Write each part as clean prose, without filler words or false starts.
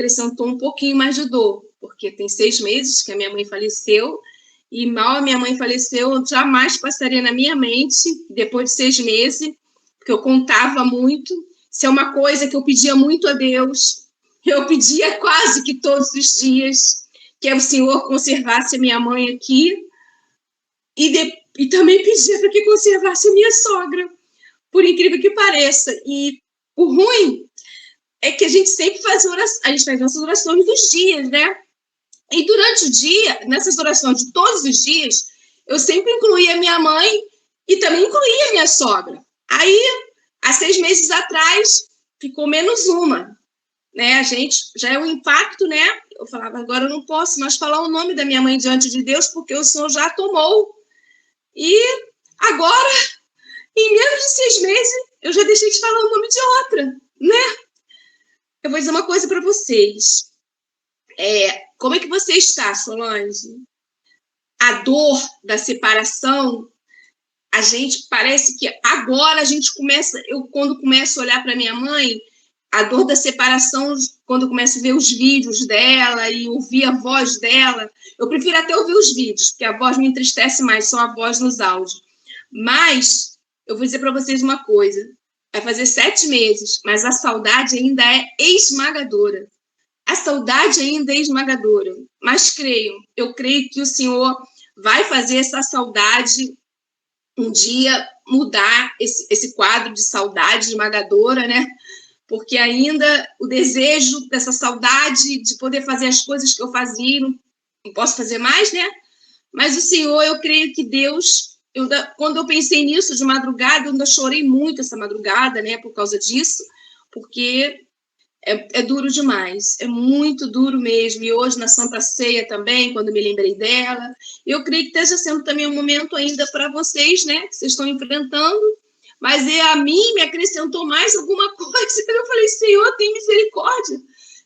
acrescentou um pouquinho mais de dor, porque tem 6 meses que a minha mãe faleceu, e mal a minha mãe faleceu, eu jamais passaria na minha mente, depois de 6 meses, porque eu contava muito. Isso é uma coisa que eu pedia muito a Deus, eu pedia quase que todos os dias, que o Senhor conservasse a minha mãe aqui, e também pedia para que conservasse a minha sogra, por incrível que pareça. E o ruim é que a gente sempre faz oração, a gente faz nossas orações dos dias, né? E durante o dia, nessas orações de todos os dias, eu sempre incluía a minha mãe e também incluía a minha sogra. Aí, há 6 meses atrás, ficou menos uma, né? A gente, já é um impacto, né? Eu falava, agora eu não posso mais falar o nome da minha mãe diante de Deus, porque o Senhor já tomou. E agora, em menos de 6 meses, eu já deixei de falar o nome de outra, né? Eu vou dizer uma coisa para vocês. Como é que você está, Solange? A dor da separação, a gente parece que agora a gente começa, eu quando começo a olhar para minha mãe, a dor da separação, quando eu começo a ver os vídeos dela e ouvir a voz dela, eu prefiro até ouvir os vídeos, porque a voz me entristece mais, só a voz nos áudios. Mas eu vou dizer para vocês uma coisa, vai fazer 7 meses, mas a saudade ainda é esmagadora. A saudade ainda é esmagadora, mas eu creio que o Senhor vai fazer essa saudade um dia mudar esse quadro de saudade esmagadora, né? Porque ainda o desejo dessa saudade de poder fazer as coisas que eu fazia, não posso fazer mais, né? Mas o Senhor, eu creio que Deus, quando eu pensei nisso de madrugada, eu ainda chorei muito essa madrugada, né? Por causa disso, porque é duro demais, é muito duro mesmo. E hoje na Santa Ceia também, quando me lembrei dela, eu creio que esteja sendo também um momento ainda para vocês, né? Que vocês estão enfrentando. Mas a mim me acrescentou mais alguma coisa. Eu falei, Senhor, tem misericórdia.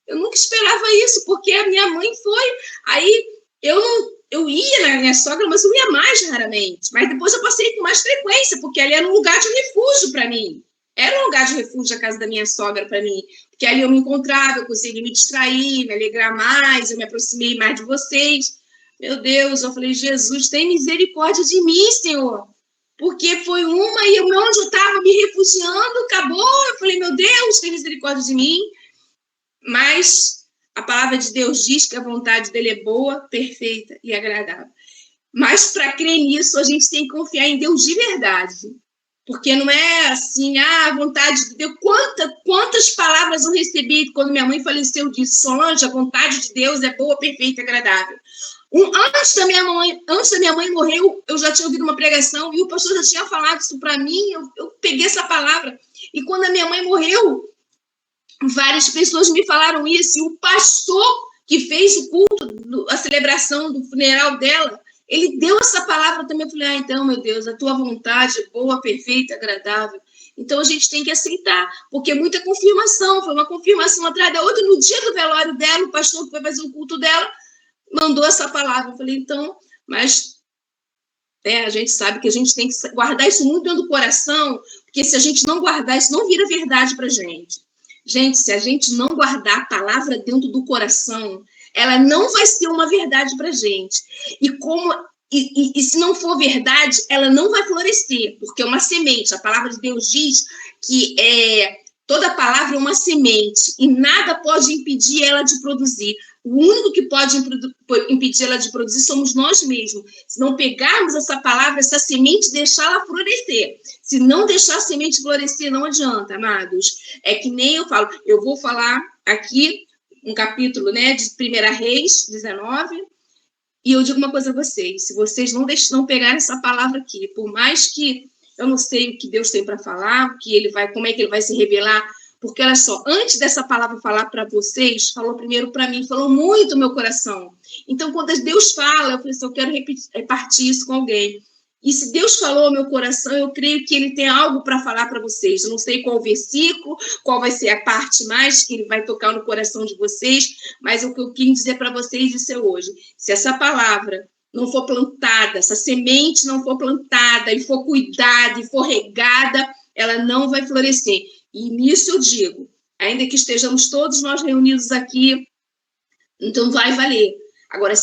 Eu nunca esperava isso, porque a minha mãe foi. Aí eu ia na minha sogra, mas eu ia mais raramente. Mas depois eu passei com mais frequência, porque ali era um lugar de refúgio para mim. Era um lugar de refúgio a casa da minha sogra para mim. Porque ali eu me encontrava, eu conseguia me distrair, me alegrar mais, eu me aproximei mais de vocês. Meu Deus, eu falei, Jesus, tem misericórdia de mim, Senhor. Porque foi uma e onde eu estava me refugiando, acabou. Eu falei, meu Deus, tem misericórdia de mim. Mas a palavra de Deus diz que a vontade dele é boa, perfeita e agradável. Mas para crer nisso, a gente tem que confiar em Deus de verdade. Porque não é assim, a vontade de Deus. Quantas palavras eu recebi quando minha mãe faleceu disso? Solange, a vontade de Deus é boa, perfeita e agradável. Antes da minha mãe morrer, eu já tinha ouvido uma pregação e o pastor já tinha falado isso para mim. Eu peguei essa palavra. E quando a minha mãe morreu, várias pessoas me falaram isso. E o pastor que fez o culto, a celebração do funeral dela, ele deu essa palavra também. Eu falei, então, meu Deus, a tua vontade é boa, perfeita, agradável. Então, a gente tem que aceitar, porque é muita confirmação. Foi uma confirmação atrás da outra. No dia do velório dela, o pastor que foi fazer o culto dela mandou essa palavra. Eu falei, então, mas a gente sabe que a gente tem que guardar isso muito dentro do coração, porque se a gente não guardar, isso não vira verdade para a gente. Gente, se a gente não guardar a palavra dentro do coração, ela não vai ser uma verdade para a gente. E se não for verdade, ela não vai florescer, porque é uma semente. A palavra de Deus diz que toda palavra é uma semente e nada pode impedir ela de produzir. O único que pode impedir ela de produzir somos nós mesmos. Se não pegarmos essa palavra, essa semente, deixá-la florescer. Se não deixar a semente florescer, não adianta, amados. É que nem eu falo. Eu vou falar aqui um capítulo, né, de 1 Reis 19, e eu digo uma coisa a vocês. Se vocês não pegarem essa palavra aqui, por mais que eu não sei o que Deus tem para falar, como é que ele vai se revelar, porque, olha só, antes dessa palavra falar para vocês, falou primeiro para mim, falou muito no meu coração. Então, quando Deus fala, eu falei assim, eu quero repartir isso com alguém. E se Deus falou ao meu coração, eu creio que ele tem algo para falar para vocês. Eu não sei qual versículo, qual vai ser a parte mais que ele vai tocar no coração de vocês, mas o que eu quis dizer para vocês isso é hoje. Se essa palavra não for plantada, essa semente não for plantada e for cuidada e for regada, ela não vai florescer. E nisso eu digo, ainda que estejamos todos nós reunidos aqui, então vai valer. Agora,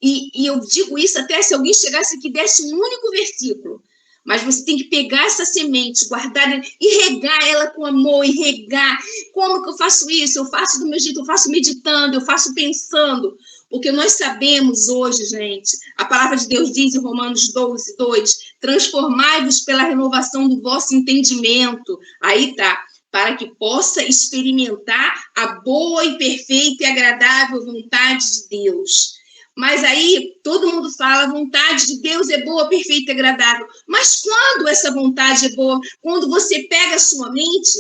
e eu digo isso até se alguém chegasse aqui e desse um único versículo, mas você tem que pegar essa semente, guardar e regar ela com amor, e regar. Como que eu faço isso? Eu faço do meu jeito, eu faço meditando, eu faço pensando, porque nós sabemos hoje, gente, a palavra de Deus diz em Romanos 12, 2, transformai-vos pela renovação do vosso entendimento. Aí tá, para que possa experimentar a boa e perfeita e agradável vontade de Deus. Mas aí todo mundo fala, a vontade de Deus é boa, perfeita e agradável. Mas quando essa vontade é boa? Quando você pega a sua mente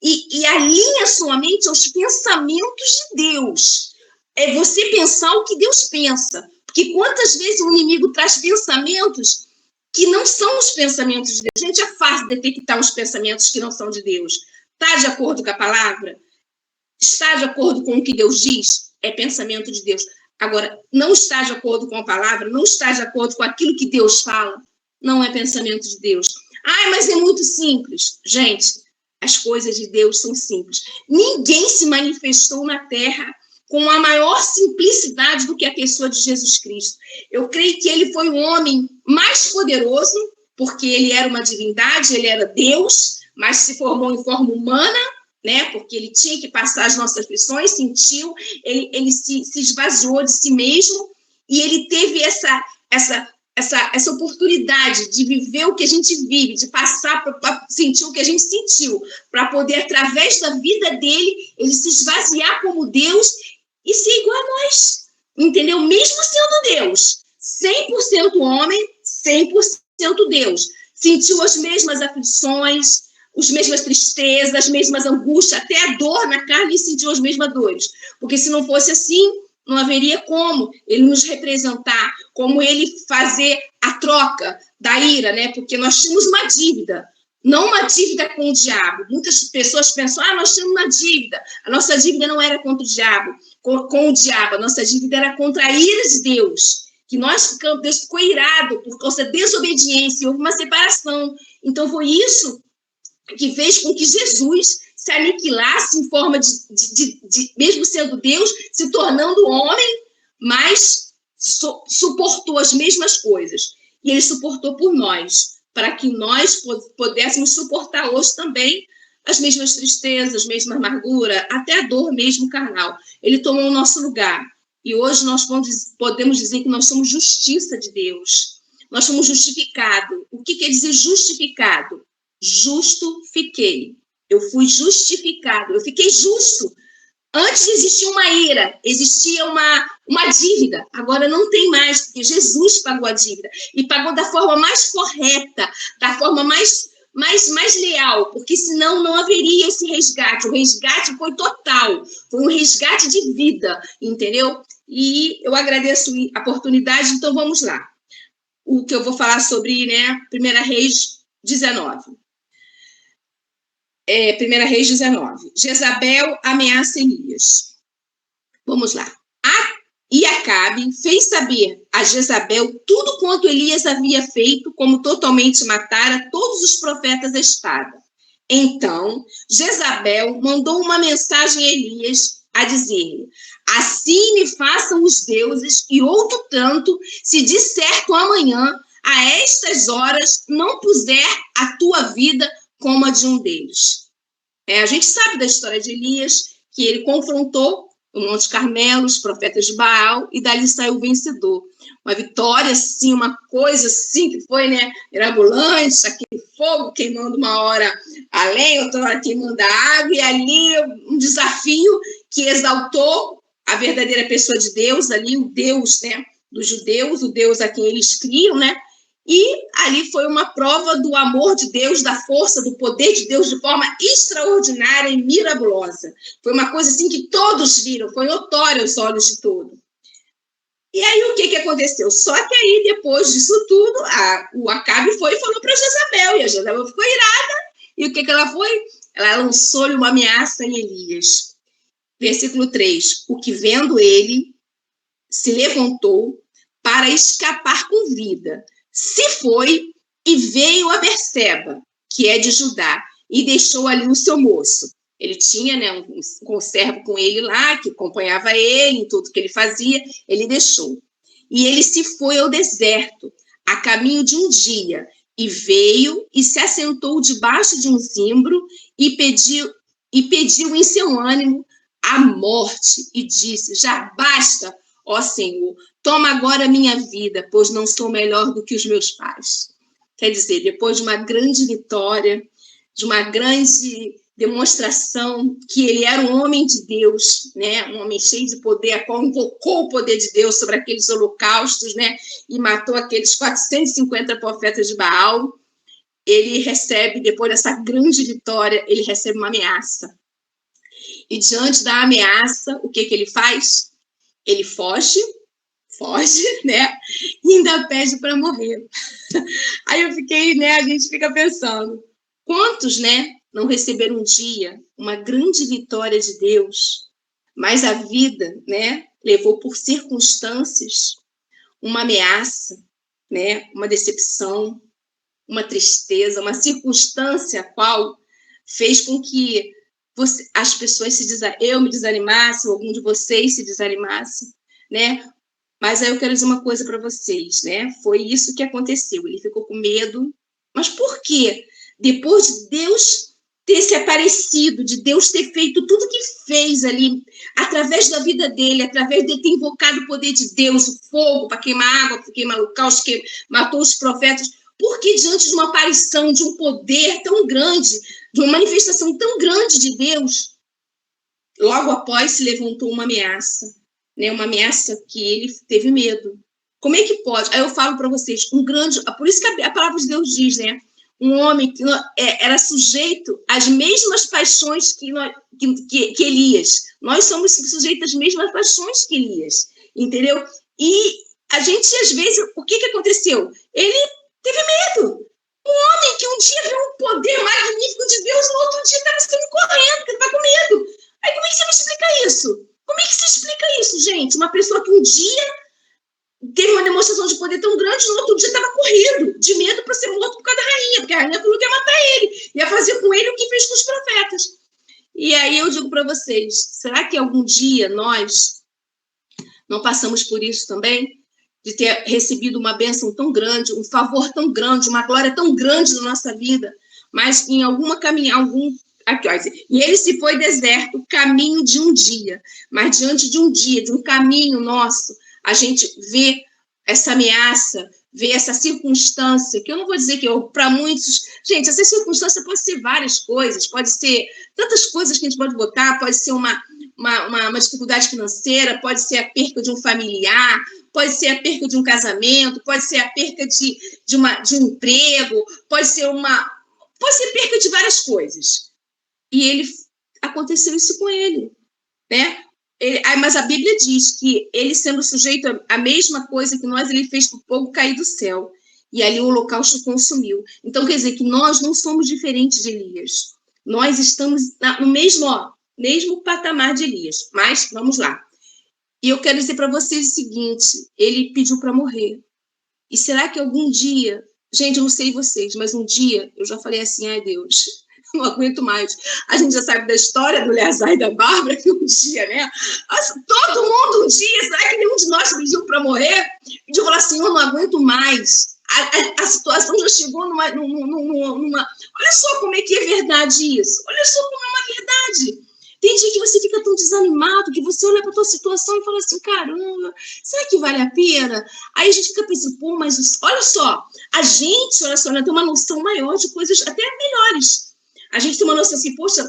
e alinha a sua mente aos pensamentos de Deus. É você pensar o que Deus pensa. Porque quantas vezes o inimigo traz pensamentos que não são os pensamentos de Deus? Gente, é fácil detectar os pensamentos que não são de Deus. Está de acordo com a palavra? Está de acordo com o que Deus diz? É pensamento de Deus. Agora, não está de acordo com a palavra, não está de acordo com aquilo que Deus fala, não é pensamento de Deus. Ah, mas é muito simples. Gente, as coisas de Deus são simples. Ninguém se manifestou na terra com a maior simplicidade do que a pessoa de Jesus Cristo. Eu creio que ele foi o homem mais poderoso, porque ele era uma divindade, ele era Deus, mas se formou em forma humana, né? Porque ele tinha que passar as nossas aflições, sentiu, ele se esvaziou de si mesmo, e ele teve essa oportunidade de viver o que a gente vive, de passar para sentir o que a gente sentiu, para poder, através da vida dele, ele se esvaziar como Deus e ser igual a nós, entendeu? Mesmo sendo Deus, 100% homem, 100% Deus, sentiu as mesmas aflições, as mesmas tristezas, as mesmas angústias, até a dor na carne, ele sentiu as mesmas dores. Porque se não fosse assim, não haveria como ele nos representar, como ele fazer a troca da ira, né? Porque nós tínhamos uma dívida, não uma dívida com o diabo. Muitas pessoas pensam, nós tínhamos uma dívida. A nossa dívida não era contra o diabo, com o diabo. A nossa dívida era contra a ira de Deus. Que Deus ficou irado por causa da desobediência, houve uma separação. Então, foi isso que fez com que Jesus se aniquilasse em forma de mesmo sendo Deus, se tornando homem, mas suportou as mesmas coisas. E ele suportou por nós, para que nós pudéssemos suportar hoje também as mesmas tristezas, a mesma amargura, até a dor mesmo carnal. Ele tomou o nosso lugar. E hoje nós podemos dizer que nós somos justiça de Deus. Nós somos justificados. O que quer dizer justificado? Justo fiquei. Eu fui justificado. Eu fiquei justo. Antes existia uma ira, existia uma dívida. Agora não tem mais, porque Jesus pagou a dívida. E pagou da forma mais correta, da forma mais leal, porque senão não haveria esse resgate. O resgate foi total. Foi um resgate de vida, entendeu? E eu agradeço a oportunidade, então vamos lá. O que eu vou falar sobre, 1 Reis 19. 1 Reis 19. Jezabel ameaça Elias. Vamos lá. E Acabe fez saber a Jezabel tudo quanto Elias havia feito, como totalmente matara todos os profetas da espada. Então, Jezabel mandou uma mensagem a Elias a dizer-lhe: assim me façam os deuses e outro tanto, se de certo amanhã, a estas horas, não puser a tua vida como a de um deles. A gente sabe da história de Elias, que ele confrontou o Monte Carmelo, os profetas de Baal, e dali saiu o vencedor. Uma vitória, assim, uma coisa assim, que foi, mirabolante, aquele fogo queimando uma hora a lenha, outra hora queimando a água, e ali um desafio que exaltou a verdadeira pessoa de Deus, ali o Deus, dos judeus, o Deus a quem eles criam, E ali foi uma prova do amor de Deus, da força, do poder de Deus de forma extraordinária e mirabulosa. Foi uma coisa assim que todos viram, foi notória aos olhos de todos. E aí o que aconteceu? Só que aí, depois disso tudo, o Acabe foi e falou para Jezabel, e a Jezabel ficou irada. E o que ela foi? Ela lançou-lhe uma ameaça em Elias. Versículo 3. O que vendo ele, se levantou para escapar com vida. Se foi e veio a Berseba, que é de Judá, e deixou ali o seu moço. Ele tinha, né, um conservo com ele lá, que acompanhava ele em tudo que ele fazia, ele deixou. E ele se foi ao deserto, a caminho de um dia, e veio e se assentou debaixo de um zimbro e pediu em seu ânimo a morte, e disse: já basta, ó Senhor, toma agora a minha vida, pois não sou melhor do que os meus pais. Quer dizer, depois de uma grande vitória, de uma grande demonstração que ele era um homem de Deus, né? Um homem cheio de poder, a qual invocou o poder de Deus sobre aqueles holocaustos, né? E matou aqueles 450 profetas de Baal. Ele recebe, depois dessa grande vitória, ele recebe uma ameaça. E diante da ameaça, o que ele faz? Ele foge, né? E ainda pede para morrer. Aí eu fiquei, né? A gente fica pensando, quantos, né? Não receberam um dia uma grande vitória de Deus, mas a vida, né? Levou por circunstâncias uma ameaça, né? Uma decepção, uma tristeza, uma circunstância a qual fez com que as pessoas eu me desanimasse, ou algum de vocês se desanimasse, né? Mas aí eu quero dizer uma coisa para vocês, né? Foi isso que aconteceu. Ele ficou com medo. Mas por quê? Depois de Deus ter se aparecido, de Deus ter feito tudo que fez ali, através da vida dele, através de ter invocado o poder de Deus, o fogo para queimar água, para queimar o caos, que matou os profetas, porque diante de uma aparição, de um poder tão grande, de uma manifestação tão grande de Deus, logo após se levantou uma ameaça, né? Uma ameaça que ele teve medo. Como é que pode? Aí eu falo para vocês, por isso que a palavra de Deus diz, né? Um homem que era sujeito às mesmas paixões que Elias. Nós somos sujeitos às mesmas paixões que Elias, entendeu? E a gente, às vezes, o que aconteceu? Ele teve medo. Um homem que um dia viu um poder magnífico de Deus, no outro dia estava saindo correndo, porque estava com medo. Aí como é que você me explica isso? Como é que se explica isso, gente? Uma pessoa que um dia teve uma demonstração de poder tão grande, no outro dia estava correndo, de medo para ser morto por causa da rainha, porque a rainha falou que ia matar ele, ia fazer com ele o que fez com os profetas. E aí eu digo para vocês, será que algum dia nós não passamos por isso também? De ter recebido uma bênção tão grande, um favor tão grande, uma glória tão grande na nossa vida, mas em alguma caminhada, aqui, ó, e ele se foi deserto, caminho de um dia, mas diante de um dia, de um caminho nosso, a gente vê essa ameaça, vê essa circunstância, que eu não vou dizer que para muitos... Gente, essa circunstância pode ser várias coisas, pode ser tantas coisas que a gente pode botar, pode ser uma dificuldade financeira, pode ser a perca de um familiar, pode ser a perca de um casamento, pode ser a perca de um emprego, pode ser perca de várias coisas. E aconteceu isso com ele, né? Mas a Bíblia diz que ele, sendo sujeito à mesma coisa que nós, ele fez o fogo cair do céu. E ali o holocausto consumiu. Então, quer dizer que nós não somos diferentes de Elias. Nós estamos no mesmo patamar de Elias. Mas, vamos lá. E eu quero dizer para vocês o seguinte, ele pediu para morrer. E será que algum dia... Gente, eu não sei vocês, mas um dia eu já falei assim, ai Deus... não aguento mais. A gente já sabe da história do Eleazar e da Bárbara, que um dia, né? Todo mundo um dia, será que nenhum de nós pediu para morrer? Pediu falar assim, eu não aguento mais. A situação já chegou numa... Olha só como é que é verdade isso. Olha só como é uma verdade. Tem dia que você fica tão desanimado, que você olha para a tua situação e fala assim, caramba, será que vale a pena? Aí a gente fica pensando, pô, mas olha só, olha só, tem uma noção maior de coisas até melhores. A gente tem uma noção assim, poxa,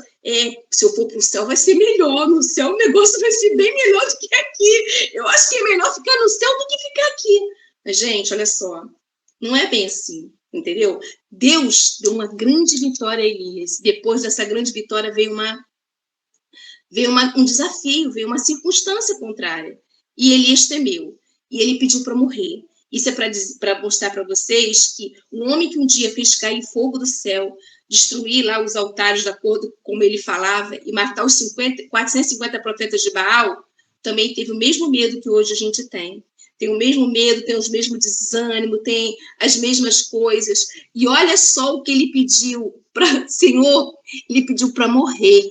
se eu for para o céu vai ser melhor, no céu o negócio vai ser bem melhor do que aqui. Eu acho que é melhor ficar no céu do que ficar aqui. Mas, gente, olha só, não é bem assim, entendeu? Deus deu uma grande vitória a Elias. Depois dessa grande vitória veio um desafio, veio uma circunstância contrária. E Elias temeu, e ele pediu para morrer. Isso é para mostrar para vocês que um homem que um dia fez cair fogo do céu, destruir lá os altares de acordo com como ele falava e matar os 450 profetas de Baal, também teve o mesmo medo que hoje a gente tem. Tem o mesmo medo, tem os mesmos desânimo, tem as mesmas coisas. E olha só o que ele pediu para Senhor, ele pediu para morrer.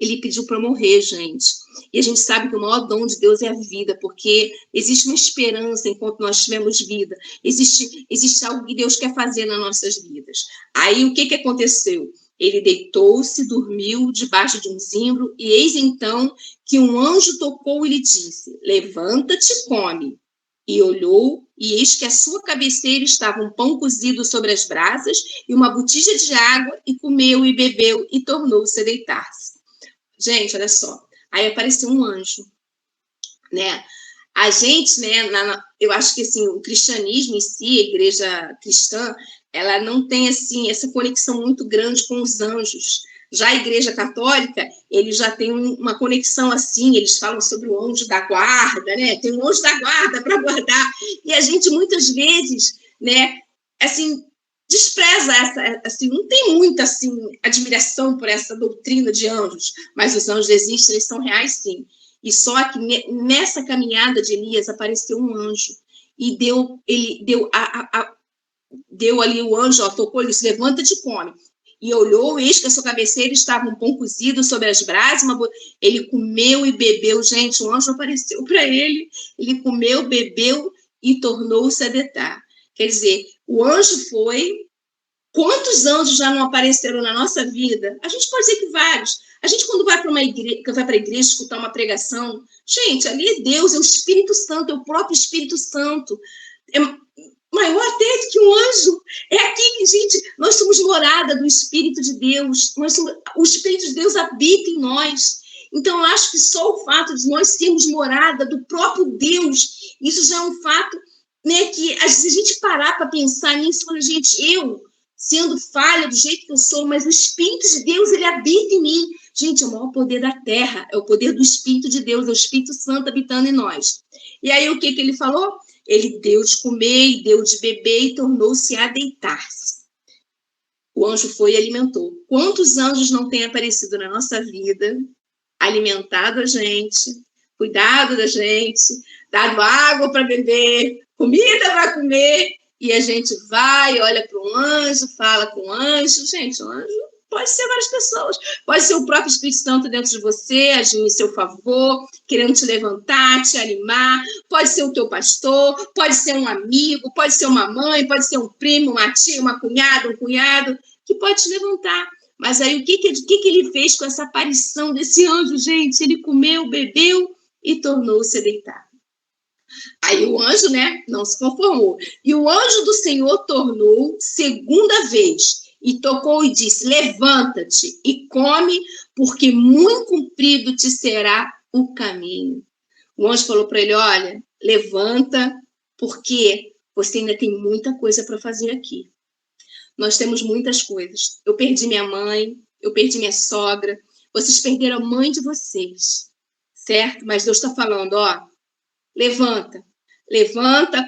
ele pediu para morrer, gente. E a gente sabe que o maior dom de Deus é a vida, porque existe uma esperança enquanto nós tivermos vida. Existe algo que Deus quer fazer nas nossas vidas. Aí, o que aconteceu? Ele deitou-se, dormiu debaixo de um zimbro, e eis então que um anjo tocou e lhe disse: levanta-te e come. E olhou, e eis que à sua cabeceira estava um pão cozido sobre as brasas e uma botija de água, e comeu e bebeu e tornou-se a deitar-se. Gente, olha só. Aí apareceu um anjo, né? A gente, né, eu acho que assim, o cristianismo em si, a igreja cristã, ela não tem assim essa conexão muito grande com os anjos. Já a igreja católica, eles já têm uma conexão assim, eles falam sobre o anjo da guarda, né? Tem um anjo da guarda para guardar. E a gente muitas vezes, né, assim, despreza essa, assim, não tem muita assim admiração por essa doutrina de anjos, mas os anjos existem, eles são reais sim. E só que nessa caminhada de Elias apareceu um anjo e deu ali o anjo, ó, tocou, ele disse: levanta-te e come. E olhou, eis que a sua cabeceira estava um pão cozido sobre as brasas, ele comeu e bebeu. Gente, o anjo apareceu para ele, ele comeu, bebeu e tornou-se a deitar. Quer dizer, o anjo foi. Quantos anjos já não apareceram na nossa vida? A gente pode dizer que vários. A gente, quando vai para a igreja escutar uma pregação, gente, ali é Deus, é o Espírito Santo, é o próprio Espírito Santo. É maior até do que um anjo. É aqui, gente, nós somos morada do Espírito de Deus. O Espírito de Deus habita em nós. Então, eu acho que só o fato de nós sermos morada do próprio Deus, isso já é um fato, né, que se a gente parar para pensar nisso, fala, gente, eu, sendo falha do jeito que eu sou, mas o Espírito de Deus, ele habita em mim. Gente, é o maior poder da terra, é o poder do Espírito de Deus, é o Espírito Santo habitando em nós. E aí, o que ele falou? Ele deu de comer e deu de beber e tornou-se a deitar-se. O anjo foi e alimentou. Quantos anjos não têm aparecido na nossa vida, alimentado a gente, cuidado da gente, dado água para beber, comida para comer, e a gente vai, olha para um anjo, fala com o anjo. Gente, o anjo pode ser várias pessoas. Pode ser o próprio Espírito Santo dentro de você, agindo em seu favor, querendo te levantar, te animar. Pode ser o teu pastor, pode ser um amigo, pode ser uma mãe, pode ser um primo, uma tia, uma cunhada, um cunhado, que pode te levantar. Mas aí o que ele fez com essa aparição desse anjo, gente? Ele comeu, bebeu e tornou-se a deitar. Aí o anjo, né, não se conformou. E o anjo do Senhor tornou segunda vez e tocou e disse: levanta-te e come, porque muito comprido te será o caminho. O anjo falou para ele: olha, levanta, porque você ainda tem muita coisa para fazer aqui. Nós temos muitas coisas. Eu perdi minha mãe, eu perdi minha sogra, vocês perderam a mãe de vocês, certo? Mas Deus está falando, ó, levanta,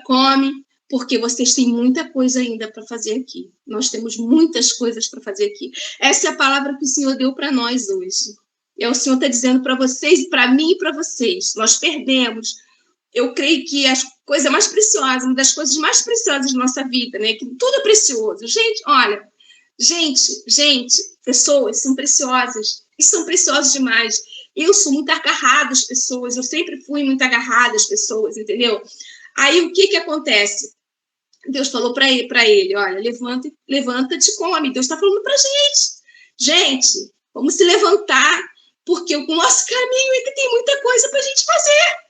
come, porque vocês têm muita coisa ainda para fazer aqui. Nós temos muitas coisas para fazer aqui. Essa é a palavra que o Senhor deu para nós hoje. E o Senhor está dizendo para vocês, para mim e para vocês. Nós perdemos. Eu creio que a coisa mais preciosa, uma das coisas mais preciosas da nossa vida, né? Que tudo é precioso. Gente, olha, pessoas são preciosas. E são preciosas demais. Eu sou muito agarrada às pessoas, eu sempre fui muito agarrada às pessoas, entendeu? Aí o que acontece? Deus falou para ele, olha, levanta-te e come. Deus está falando para a gente. Gente, vamos se levantar, porque o nosso caminho ainda tem muita coisa para a gente fazer.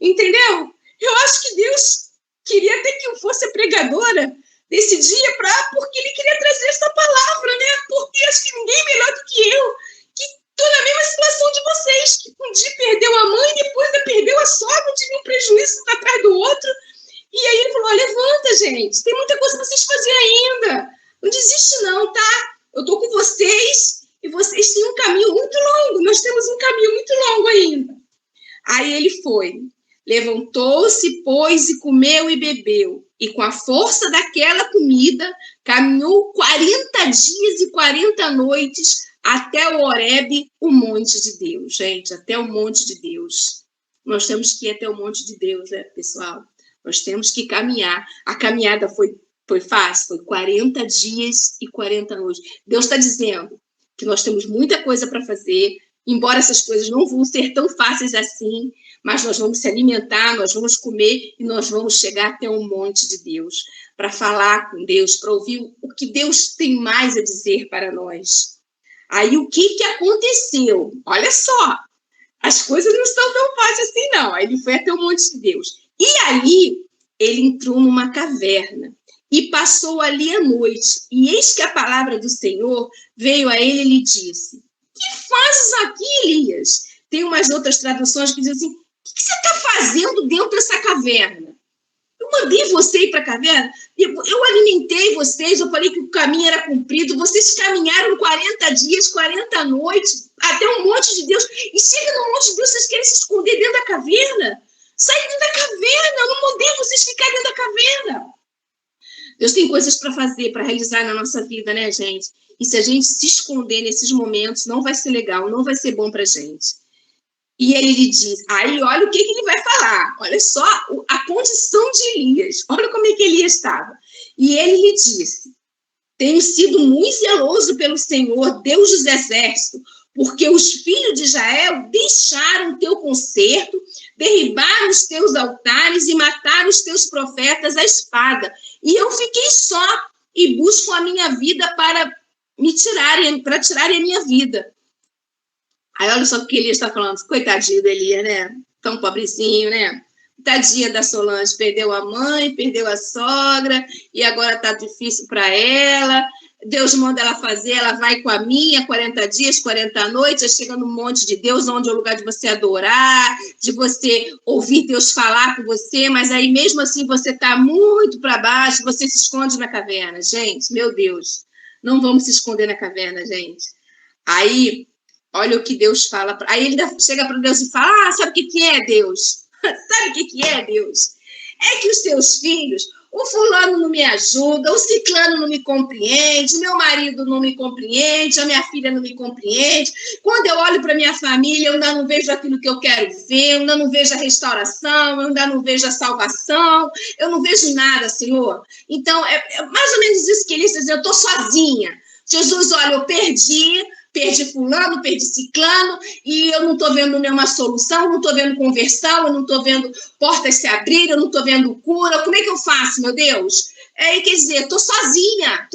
Entendeu? Eu acho que Deus queria até que eu fosse pregadora desse dia, porque ele queria trazer essa palavra, né? Porque acho que ninguém melhor do que eu, que estou na mesma situação de vocês, que um dia perdeu a mãe, depois ainda perdeu a sogra, tive um prejuízo atrás do outro. E aí ele falou: levanta, gente, tem muita coisa para vocês fazerem ainda. Não desiste não, tá? Eu estou com vocês e vocês têm um caminho muito longo. Nós temos um caminho muito longo ainda. Aí ele foi. Levantou-se, pois, e comeu e bebeu. E com a força daquela comida, caminhou 40 dias e 40 noites até o Horebe, o monte de Deus. Gente, até o monte de Deus. Nós temos que ir até o monte de Deus, né, pessoal? Nós temos que caminhar. A caminhada foi fácil? Foi 40 dias e 40 noites. Deus está dizendo que nós temos muita coisa para fazer. embora essas coisas não vão ser tão fáceis assim, mas nós vamos se alimentar, nós vamos comer e nós vamos chegar até um monte de Deus, para falar com Deus, para ouvir o que Deus tem mais a dizer para nós. Aí o que aconteceu? Olha só, as coisas não estão tão fáceis assim, não. Aí ele foi até um monte de Deus. E ali ele entrou numa caverna e passou ali a noite. E eis que a palavra do Senhor veio a ele e lhe disse: que fazes aqui, Elias? Tem umas outras traduções que dizem assim: o que você está fazendo dentro dessa caverna? Eu mandei você ir para a caverna, eu alimentei vocês, eu falei que o caminho era comprido, vocês caminharam 40 dias, 40 noites, até um monte de Deus, e chega num monte de Deus, vocês querem se esconder dentro da caverna? Sai dentro da caverna, eu não mandei vocês ficarem dentro da caverna. Deus tem coisas para fazer, para realizar na nossa vida, né, gente? E se a gente se esconder nesses momentos, não vai ser legal, não vai ser bom para a gente. E ele lhe diz, aí olha o que ele vai falar, olha só a condição de Elias, olha como é que Elias estava. E ele lhe disse: tenho sido muito zeloso pelo Senhor, Deus dos exércitos, porque os filhos de Israel deixaram o teu concerto, derribaram os teus altares e mataram os teus profetas à espada. E eu fiquei só e busco a minha vida para tirarem a minha vida. Aí olha só o que Elias está falando, coitadinho do Elias, né? Tão pobrezinho, né? Tadinha da Solange, perdeu a mãe, perdeu a sogra, e agora tá difícil para ela. Deus manda ela fazer, ela vai com a minha, 40 dias, 40 noites, chega no monte de Deus, onde é o lugar de você adorar, de você ouvir Deus falar com você, mas aí mesmo assim você tá muito para baixo, você se esconde na caverna. Gente, meu Deus, não vamos se esconder na caverna, gente. Aí olha o que Deus fala. Aí ele chega para Deus e fala: sabe o que é, Deus? Sabe o que é, Deus? É que os teus filhos, o fulano não me ajuda, o ciclano não me compreende, o meu marido não me compreende, a minha filha não me compreende. Quando eu olho para minha família, eu ainda não vejo aquilo que eu quero ver, eu ainda não vejo a restauração, eu ainda não vejo a salvação, eu não vejo nada, Senhor. Então, é mais ou menos isso que ele diz, eu estou sozinha. Jesus, olha, eu perdi fulano, perdi ciclano, e eu não estou vendo nenhuma solução, não estou vendo conversão, eu não estou vendo portas se abrirem, eu não estou vendo cura, como é que eu faço, meu Deus? Quer dizer, estou sozinha.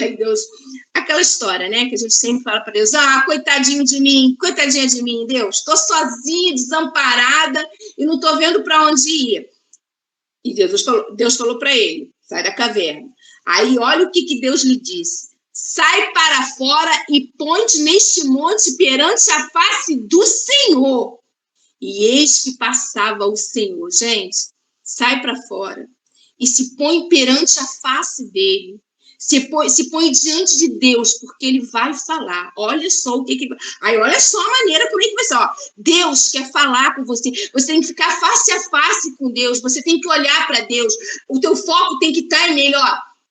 Ai, Deus, aquela história, né, que a gente sempre fala para Deus, coitadinho de mim, coitadinha de mim, Deus, estou sozinha, desamparada, e não estou vendo para onde ir. E Deus falou para ele, sai da caverna. Aí olha o que Deus lhe disse: sai para fora e põe-te neste monte perante a face do Senhor. E eis que passava o Senhor. Gente, sai para fora e se põe perante a face dele. Se põe diante de Deus, porque ele vai falar. Olha só o que ele... Aí olha só a maneira como é que vai ser. Deus quer falar com você. Você tem que ficar face a face com Deus. Você tem que olhar para Deus. O teu foco tem que estar nele,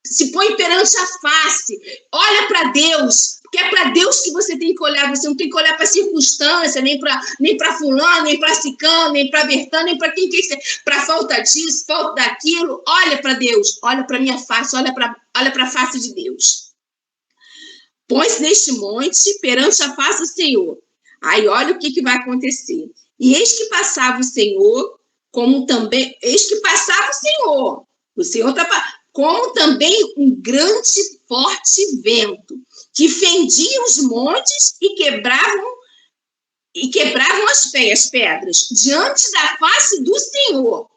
Se põe perante a face, olha para Deus, porque é para Deus que você tem que olhar, você não tem que olhar para a circunstância, nem para fulano, nem para cicano, nem para Bertano, nem para quem quer ser, para falta disso, falta daquilo, olha para Deus, olha para a minha face, olha para a face de Deus. Põe-se neste monte perante a face do Senhor. Aí olha o que vai acontecer. E eis que passava o Senhor, como também um grande forte vento, que fendia os montes e quebravam as pedras diante da face do Senhor.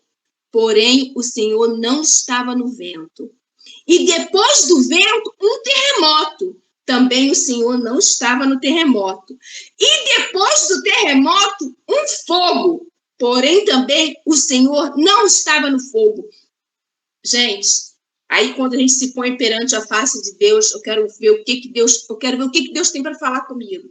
Porém, o Senhor não estava no vento. E depois do vento, um terremoto. Também o Senhor não estava no terremoto. E depois do terremoto, um fogo. Porém, também o Senhor não estava no fogo. Gente, aí quando a gente se põe perante a face de Deus, eu quero ver o que Deus tem para falar comigo.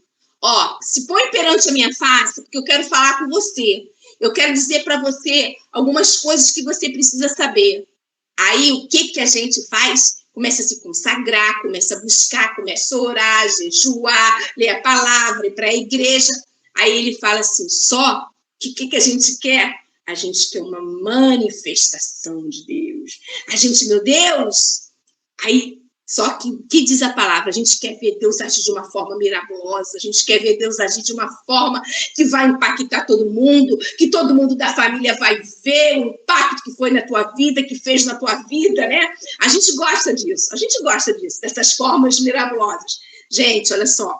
Se põe perante a minha face, porque eu quero falar com você. Eu quero dizer para você algumas coisas que você precisa saber. Aí o que a gente faz? Começa a se consagrar, começa a buscar, começa a orar, jejuar, ler a palavra, ir para a igreja. Aí ele fala assim, o que a gente quer? A gente quer uma manifestação de Deus. A gente, meu Deus, aí Só que diz a palavra, a gente quer ver Deus agir de uma forma miraculosa, a gente quer ver Deus agir de uma forma que vai impactar todo mundo, que todo mundo da família vai ver o impacto que foi na tua vida, que fez na tua vida, né? A gente gosta disso, dessas formas miraculosas. Gente, olha só,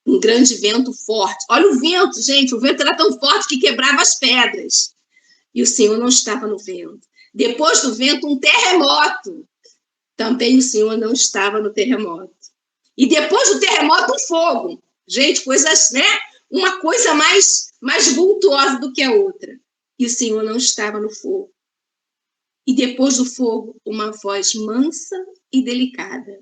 um grande vento forte. Olha o vento, gente, o vento era tão forte que quebrava as pedras. E o Senhor não estava no vento. Depois do vento, um terremoto. Também o Senhor não estava no terremoto. E depois do terremoto, um fogo. Gente, coisas, né? Uma coisa mais vultuosa do que a outra. E o Senhor não estava no fogo. E depois do fogo, uma voz mansa e delicada.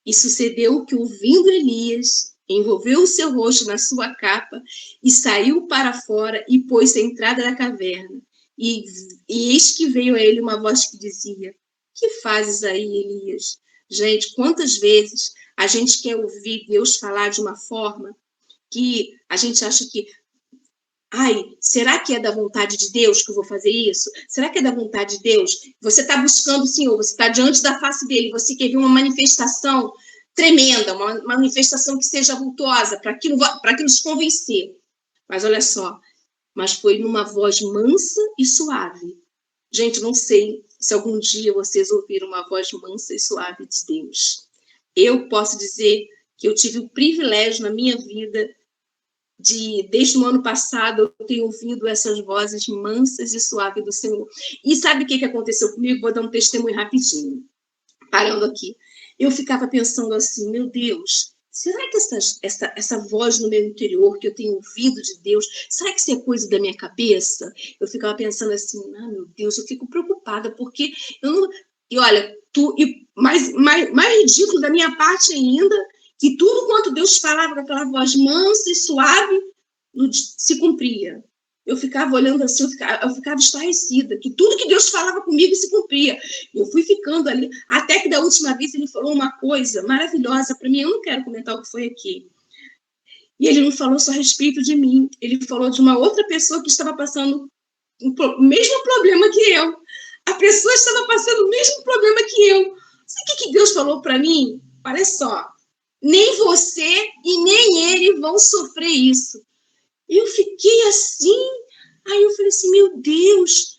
E sucedeu que, ouvindo Elias, envolveu o seu rosto na sua capa e saiu para fora e pôs-se à entrada da caverna. E eis que veio a ele uma voz que dizia: que fazes aí, Elias? Gente, quantas vezes a gente quer ouvir Deus falar de uma forma que a gente acha que, será que é da vontade de Deus que eu vou fazer isso? Será que é da vontade de Deus? Você está buscando o Senhor, você está diante da face dele, você quer ver uma manifestação tremenda, uma manifestação que seja vultuosa, para aquilo nos convencer. Mas olha só, mas foi numa voz mansa e suave. Gente, não sei se algum dia vocês ouviram uma voz mansa e suave de Deus. Eu posso dizer que eu tive o privilégio na minha vida desde o ano passado, eu tenho ouvido essas vozes mansas e suaves do Senhor. E sabe o que aconteceu comigo? Vou dar um testemunho rapidinho, parando aqui. Eu ficava pensando assim, meu Deus, será que essa voz no meu interior que eu tenho ouvido de Deus, será que isso é coisa da minha cabeça? Eu ficava pensando assim, meu Deus, eu fico preocupada, porque eu não... E olha, mais ridículo da minha parte ainda, que tudo quanto Deus falava com aquela voz mansa e suave, se cumpria. Eu ficava olhando assim, eu ficava estarrecida, que tudo que Deus falava comigo se cumpria. Eu fui ficando ali, até que da última vez ele falou uma coisa maravilhosa para mim, eu não quero comentar o que foi aqui. E ele não falou só a respeito de mim, ele falou de uma outra pessoa que estava passando o mesmo problema que eu. A pessoa estava passando o mesmo problema que eu. Sabe o que Deus falou para mim? Olha só, nem você e nem ele vão sofrer isso. Eu fiquei assim, aí eu falei assim, meu Deus,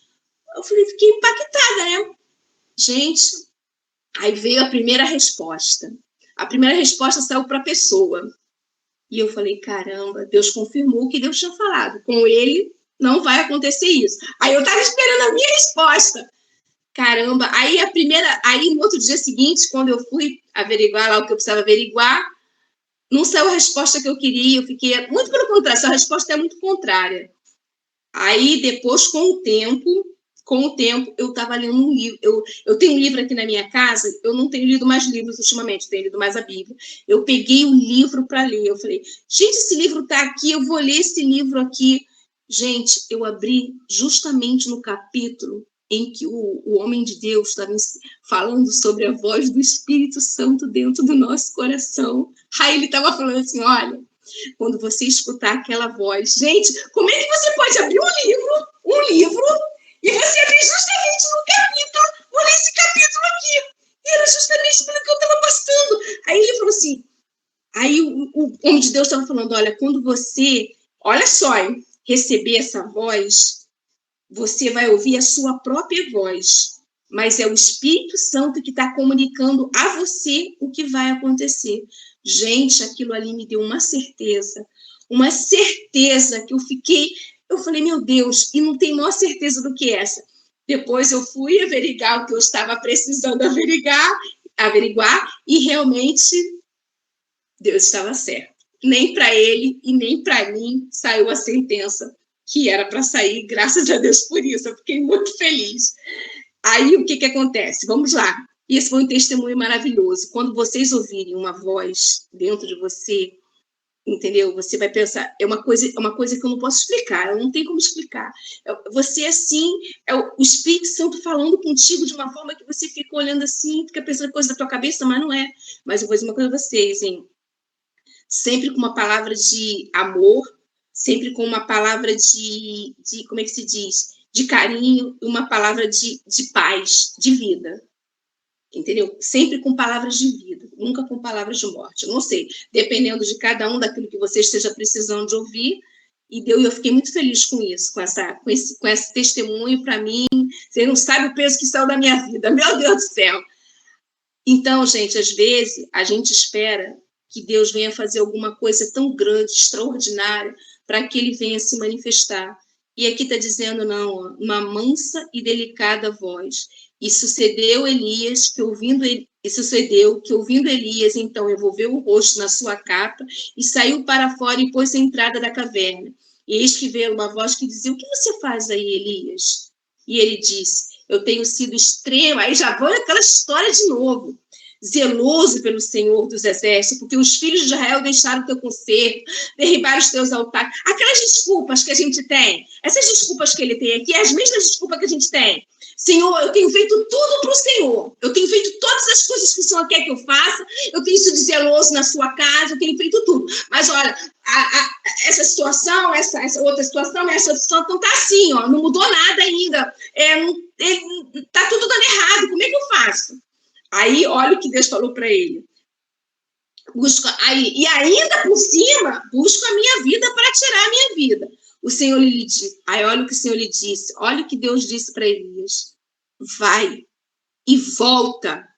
fiquei impactada, né? Gente, aí veio a primeira resposta. A primeira resposta saiu para a pessoa. E eu falei, caramba, Deus confirmou o que Deus tinha falado. Com ele não vai acontecer isso. Aí eu estava esperando a minha resposta. Caramba, aí no outro dia seguinte, quando eu fui averiguar lá o que eu precisava averiguar, não saiu a resposta que eu queria, eu fiquei, muito pelo contrário, essa resposta é muito contrária. Aí, depois, com o tempo, eu estava lendo um livro, eu tenho um livro aqui na minha casa, eu não tenho lido mais livros ultimamente, tenho lido mais a Bíblia. Eu peguei um livro para ler, eu falei, gente, esse livro está aqui, eu vou ler esse livro aqui. Gente, eu abri justamente no capítulo em que o homem de Deus estava falando sobre a voz do Espírito Santo dentro do nosso coração. Aí ele estava falando assim, olha, quando você escutar aquela voz, gente, como é que você pode abrir um livro, e você abrir justamente no capítulo, olha esse capítulo aqui, e era justamente pelo que eu estava passando. Aí ele falou assim, aí o homem de Deus estava falando, olha, quando você, olha só, hein, receber essa voz, você vai ouvir a sua própria voz, mas é o Espírito Santo que está comunicando a você o que vai acontecer. Gente, aquilo ali me deu uma certeza que eu falei, meu Deus, e não tem maior certeza do que essa. Depois eu fui averiguar o que eu estava precisando averiguar, e realmente Deus estava certo. Nem para ele e nem para mim saiu a sentença que era para sair, graças a Deus por isso, eu fiquei muito feliz. Aí, o que acontece? Vamos lá. Esse foi um testemunho maravilhoso. Quando vocês ouvirem uma voz dentro de você, entendeu? Você vai pensar, é uma coisa que eu não posso explicar, eu não tenho como explicar. Você, assim, é o Espírito Santo falando contigo de uma forma que você fica olhando assim, fica pensando coisa da tua cabeça, mas não é. Mas eu vou dizer uma coisa a vocês, hein? Sempre com uma palavra de amor, sempre com uma palavra de como é que se diz? De carinho, uma palavra de paz, de vida. entendeu? Sempre com palavras de vida, nunca com palavras de morte. Eu não sei, dependendo de cada um daquilo que você esteja precisando de ouvir. E eu fiquei muito feliz com isso, com esse testemunho para mim. Você não sabe o peso que saiu da minha vida, meu Deus do céu. Então, gente, às vezes a gente espera que Deus venha fazer alguma coisa tão grande, extraordinária, para que ele venha se manifestar. E aqui está dizendo, não, uma mansa e delicada voz. E sucedeu que ouvindo Elias, então envolveu o rosto na sua capa e saiu para fora e pôs a entrada da caverna. E eis que veio uma voz que dizia, o que você faz aí, Elias? E ele disse, eu tenho sido extremo, aí já vou aquela história de novo, zeloso pelo Senhor dos Exércitos, porque os filhos de Israel deixaram o teu conserto, derribaram os teus altares. Aquelas desculpas que a gente tem, essas desculpas que ele tem aqui, as mesmas desculpas que a gente tem. Senhor, eu tenho feito tudo para o Senhor, eu tenho feito todas as coisas que o Senhor quer que eu faça, eu tenho sido zeloso na sua casa, eu tenho feito tudo. Mas, olha, essa situação, essa outra situação está assim, ó, não mudou nada ainda, está tudo dando errado, como é que eu faço? Aí, olha o que Deus falou para ele. E ainda por cima, busco a minha vida para tirar a minha vida. O Senhor lhe disse, aí olha o que o Senhor lhe disse, olha o que Deus disse para Elias. Vai e volta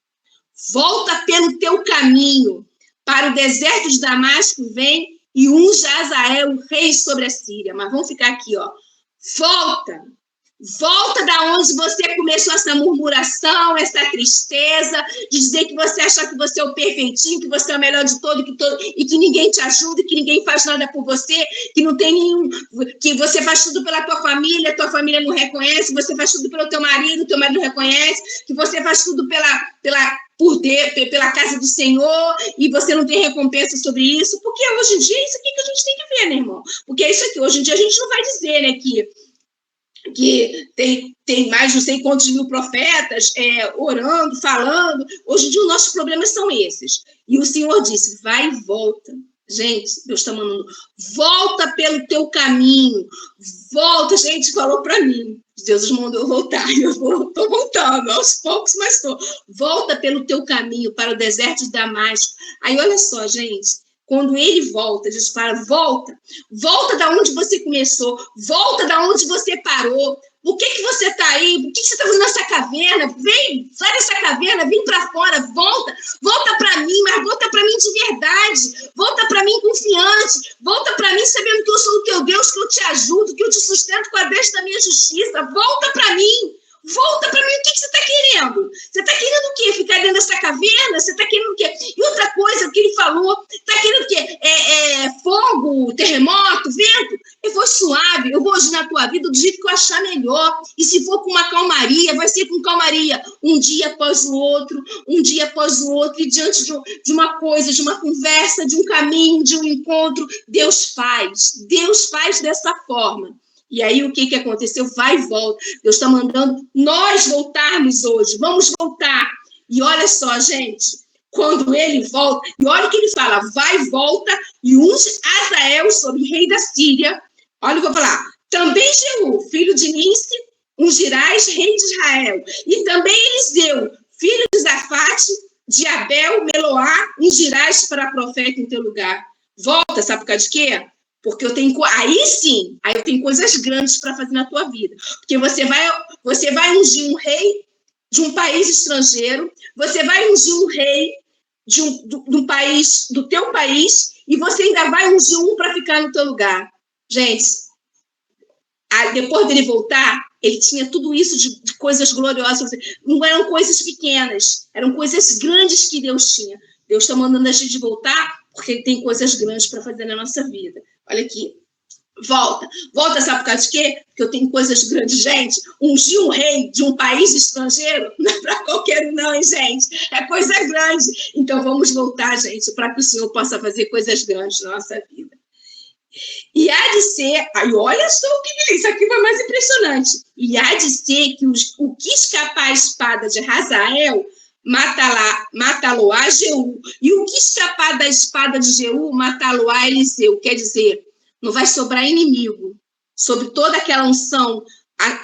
pelo teu caminho para o deserto de Damasco, vem e unge Azael, o rei sobre a Síria. Mas vamos ficar aqui, ó. Volta da onde você começou essa murmuração, essa tristeza, de dizer que você acha que você é o perfeitinho, que você é o melhor de todo, e que ninguém te ajuda, que ninguém faz nada por você, que não tem nenhum, que você faz tudo pela tua família não reconhece, você faz tudo pelo teu marido não reconhece, que você faz tudo pela casa do Senhor, e você não tem recompensa sobre isso, porque hoje em dia é isso aqui que a gente tem que ver, né, irmão? Porque é isso aqui, hoje em dia a gente não vai dizer, né, que tem mais não sei quantos mil profetas orando, falando. Hoje em dia os nossos problemas são esses. E o Senhor disse, vai e volta. Gente, Deus está mandando, volta pelo teu caminho, volta. Gente, falou para mim, Deus mandou eu voltar, eu estou voltando aos poucos, mas estou. Volta pelo teu caminho para o deserto de Damasco. Aí olha só, gente, quando ele volta, Jesus fala, volta da onde você começou, volta da onde você parou. Por que você está aí? Por que você está fazendo essa caverna? Vem, sai dessa caverna, vem para fora, volta para mim, mas volta para mim de verdade, volta para mim confiante, volta para mim sabendo que eu sou o teu Deus, que eu te ajudo, que eu te sustento com a destra da minha justiça, volta para mim. Volta para mim, o que você está querendo? Você está querendo o quê? Ficar dentro dessa caverna? Você está querendo o quê? E outra coisa que ele falou, está querendo o quê? Fogo, terremoto, vento? Eu vou suave, eu vou agir na tua vida do jeito que eu achar melhor. E se for com uma calmaria, vai ser com calmaria. Um dia após o outro, e diante de uma coisa, de uma conversa, de um caminho, de um encontro, Deus faz dessa forma. E aí, o que aconteceu? Vai e volta. Deus está mandando nós voltarmos hoje. Vamos voltar. E olha só, gente, quando ele volta, e olha o que ele fala, vai e volta e unge Azael sobre rei da Síria. Olha o que eu vou falar. Também Jeú, filho de Nínive, ungirás rei de Israel. E também Eliseu, filho de Zafate, de Abel, Meloá, ungirás para profeta em teu lugar. Volta, sabe por causa de quê? Porque eu tenho coisas grandes para fazer na tua vida. Porque você vai ungir um rei de um país estrangeiro, você vai ungir um rei do país, do teu país, e você ainda vai ungir um para ficar no teu lugar. Gente, depois dele voltar, ele tinha tudo isso de coisas gloriosas. Não eram coisas pequenas, eram coisas grandes que Deus tinha. Deus está mandando a gente voltar porque ele tem coisas grandes para fazer na nossa vida. Olha aqui, volta, sabe por causa de quê? Porque eu tenho coisas grandes, gente. Ungir um rei de um país estrangeiro não é para qualquer um, não, hein, gente? É coisa grande. Então vamos voltar, gente, para que o Senhor possa fazer coisas grandes na nossa vida. E há de ser, aí olha só o que isso aqui foi mais impressionante. E há de ser que o que escapar a espada de Hazael matá-lo-á Jeú, e o que escapar da espada de Jeú, matá-lo-á Eliseu. Quer dizer, não vai sobrar inimigo sobre toda aquela unção,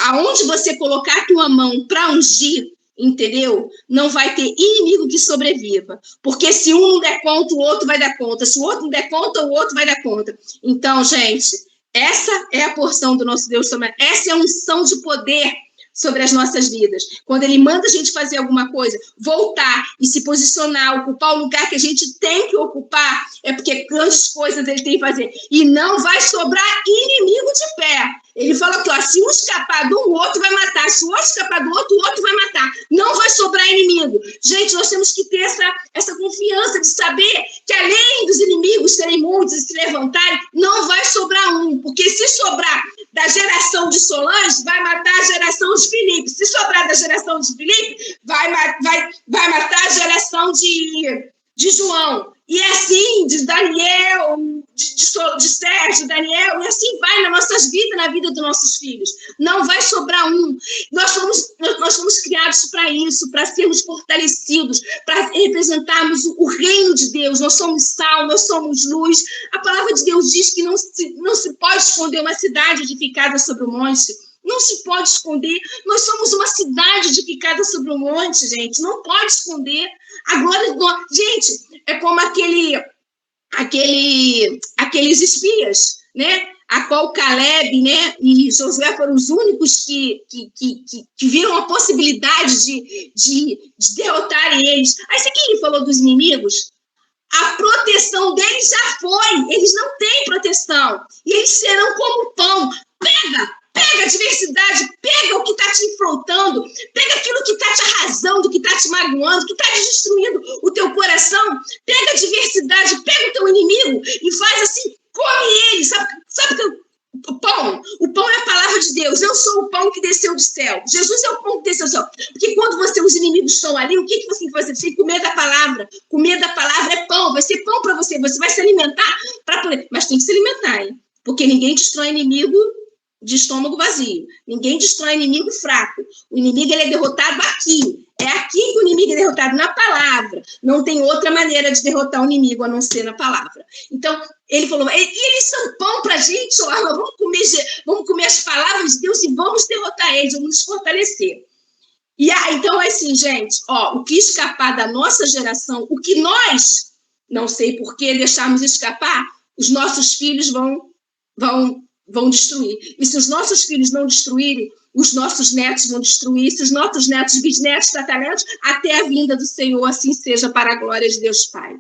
aonde você colocar a tua mão para ungir, entendeu? Não vai ter inimigo que sobreviva, porque se um não der conta, o outro vai dar conta, se o outro não der conta, o outro vai dar conta. Então, gente, essa é a porção do nosso Deus, essa é a unção de poder sobre as nossas vidas. Quando ele manda a gente fazer alguma coisa, voltar e se posicionar, ocupar o lugar que a gente tem que ocupar, é porque grandes coisas ele tem que fazer. E não vai sobrar inimigo de pé. Ele falou que, ó, se um escapar do outro, vai matar. Se o outro escapar do outro, o outro vai matar. Não vai sobrar inimigo. Gente, nós temos que ter essa confiança de saber que, além dos inimigos serem muitos e se levantarem, não vai sobrar um. Porque se sobrar da geração de Solange, vai matar a geração de Filipe. Se sobrar da geração de Filipe, vai matar a geração de João. E assim, de Daniel, de Sérgio, Daniel, e assim vai nas nossas vidas, na vida dos nossos filhos. Não vai sobrar um. Nós fomos criados para isso, para sermos fortalecidos, para representarmos o reino de Deus. Nós somos sal, nós somos luz. A palavra de Deus diz que não se pode esconder uma cidade edificada sobre o monte. Não se pode esconder. Nós somos uma cidade edificada sobre um monte, gente. Não pode esconder. Agora, gente, é como aqueles espias, né? A qual Caleb, né, e Josué foram os únicos que viram a possibilidade de derrotarem eles. Aí, sabe quem ele falou dos inimigos? A proteção deles já foi. Eles não têm proteção. E eles serão como pão. Pega a adversidade, pega o que está te enfrentando, pega aquilo que está te arrasando, que está te magoando, que está destruindo o teu coração, pega a adversidade, pega o teu inimigo e faz assim, come ele, sabe o pão? O pão é a palavra de Deus, eu sou o pão que desceu do céu, Jesus é o pão que desceu do céu, porque quando os inimigos estão ali, o que você tem que fazer? Você tem que comer da palavra é pão, vai ser pão para você vai se alimentar, mas tem que se alimentar, hein? Porque ninguém destrói inimigo de estômago vazio. Ninguém destrói inimigo fraco. O inimigo ele é derrotado aqui. É aqui que o inimigo é derrotado, na palavra. Não tem outra maneira de derrotar o inimigo a não ser na palavra. Então, ele falou, eles são pão para a gente, ó, vamos comer as palavras de Deus e vamos derrotar eles, vamos nos fortalecer. E então, assim, gente, ó, o que escapar da nossa geração, o que nós, não sei por que deixarmos escapar, os nossos filhos vão destruir. E se os nossos filhos não destruírem, os nossos netos vão destruir. Se os nossos netos, bisnetos, tataranetos, até a vinda do Senhor, assim seja para a glória de Deus Pai.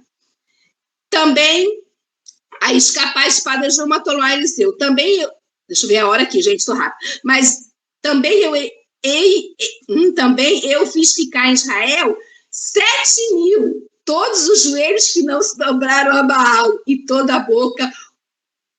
Também, a escapar a espada de João matou a Eliseu. Também, deixa eu ver a hora aqui, gente, estou rápido. Mas também eu fiz ficar em Israel 7.000, todos os joelhos que não se dobraram a Baal e toda a boca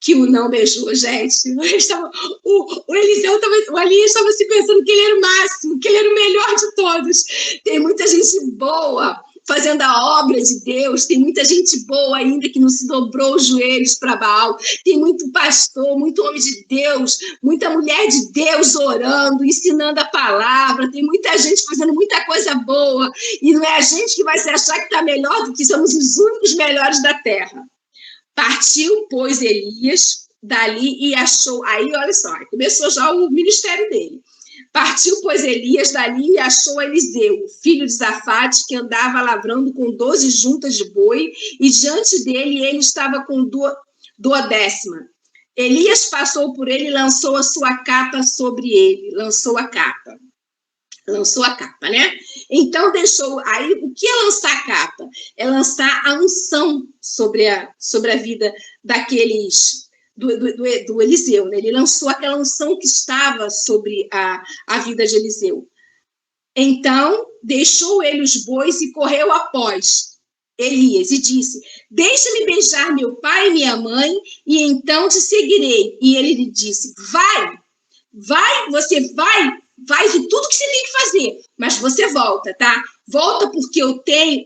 que o não beijou, gente. O Eliseu estava se pensando que ele era o máximo, que ele era o melhor de todos. Tem muita gente boa fazendo a obra de Deus, tem muita gente boa ainda que não se dobrou os joelhos para Baal, tem muito pastor, muito homem de Deus, muita mulher de Deus orando, ensinando a palavra, tem muita gente fazendo muita coisa boa, e não é a gente que vai se achar que está melhor do que somos os únicos melhores da terra. Partiu, pois, Elias dali e achou... Aí, olha só, começou já o ministério dele. Partiu, pois, Elias dali e achou Eliseu, filho de Zafate, que andava lavrando com 12 juntas de boi, e diante dele ele estava com 12. Elias passou por ele e lançou a sua capa sobre ele. Lançou a capa, né? Então deixou... Aí, o que é lançar a capa? É lançar a unção sobre a vida daqueles... Do Eliseu, né? Ele lançou aquela unção que estava sobre a vida de Eliseu. Então, deixou ele os bois e correu após Elias e disse: deixa-me beijar meu pai e minha mãe, e então te seguirei. E ele lhe disse: você vai de tudo que você tem que fazer, mas você volta, tá? Volta porque eu tenho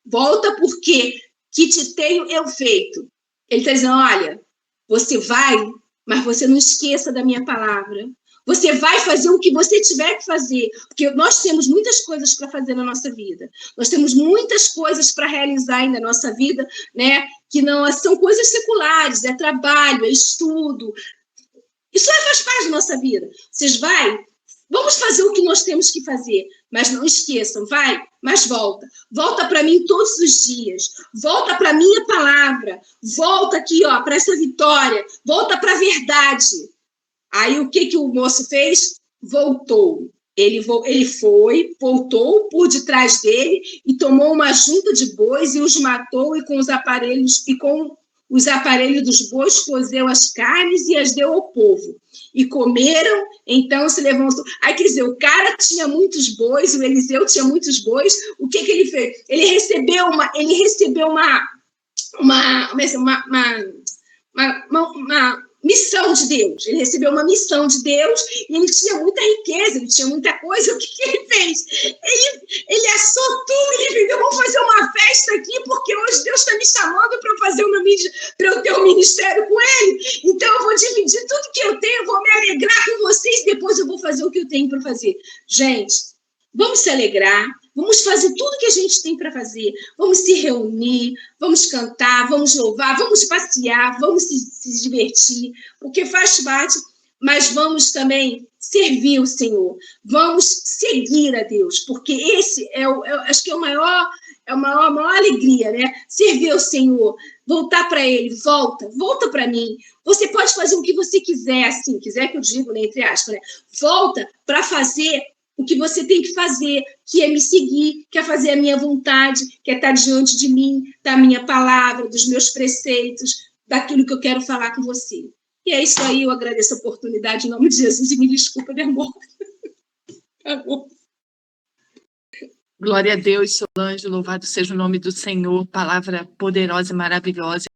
volta porque que te tenho eu feito. Ele está dizendo: olha, você vai, mas você não esqueça da minha palavra. Você vai fazer o que você tiver que fazer, porque nós temos muitas coisas para fazer na nossa vida. Nós temos muitas coisas para realizar ainda na nossa vida, né? Que não são coisas seculares, é trabalho, é estudo. Isso faz parte da nossa vida. Vamos fazer o que nós temos que fazer, mas não esqueçam, vai, mas volta. Volta para mim todos os dias. Volta para a minha palavra. Volta aqui, ó, para essa vitória. Volta para a verdade. Aí o que o moço fez? Voltou. Ele voltou por detrás dele e tomou uma junta de bois e os matou, e com os aparelhos dos bois cozeu as carnes e as deu ao povo. E comeram, então se levantou. Aí, quer dizer, o cara tinha muitos bois, o Eliseu tinha muitos bois. O que ele fez? Ele recebeu uma missão de Deus. Ele recebeu uma missão de Deus e ele tinha muita riqueza, ele tinha muita coisa. O que ele fez? Ele assou tudo, ele entendeu? Vamos fazer uma festa aqui, porque hoje Deus está me chamando para eu ter um ministério com ele. Então eu vou dividir tudo que eu tenho, vou me alegrar com vocês, depois eu vou fazer o que eu tenho para fazer. Gente, vamos se alegrar, vamos fazer tudo que a gente tem para fazer, vamos se reunir, vamos cantar, vamos louvar, vamos passear, vamos se divertir, porque faz parte, mas vamos também servir o Senhor, vamos seguir a Deus, porque esse acho que é a maior alegria, né? Servir ao Senhor, voltar para Ele, volta para mim. Você pode fazer o que você quiser, assim, quiser que eu diga, né, entre aspas, né? Volta para fazer o que você tem que fazer, que é me seguir, que é fazer a minha vontade, que é estar diante de mim, da minha palavra, dos meus preceitos, daquilo que eu quero falar com você. E é isso aí, eu agradeço a oportunidade em nome de Jesus e me desculpa, meu amor. Glória a Deus, Solange, louvado seja o nome do Senhor, palavra poderosa e maravilhosa.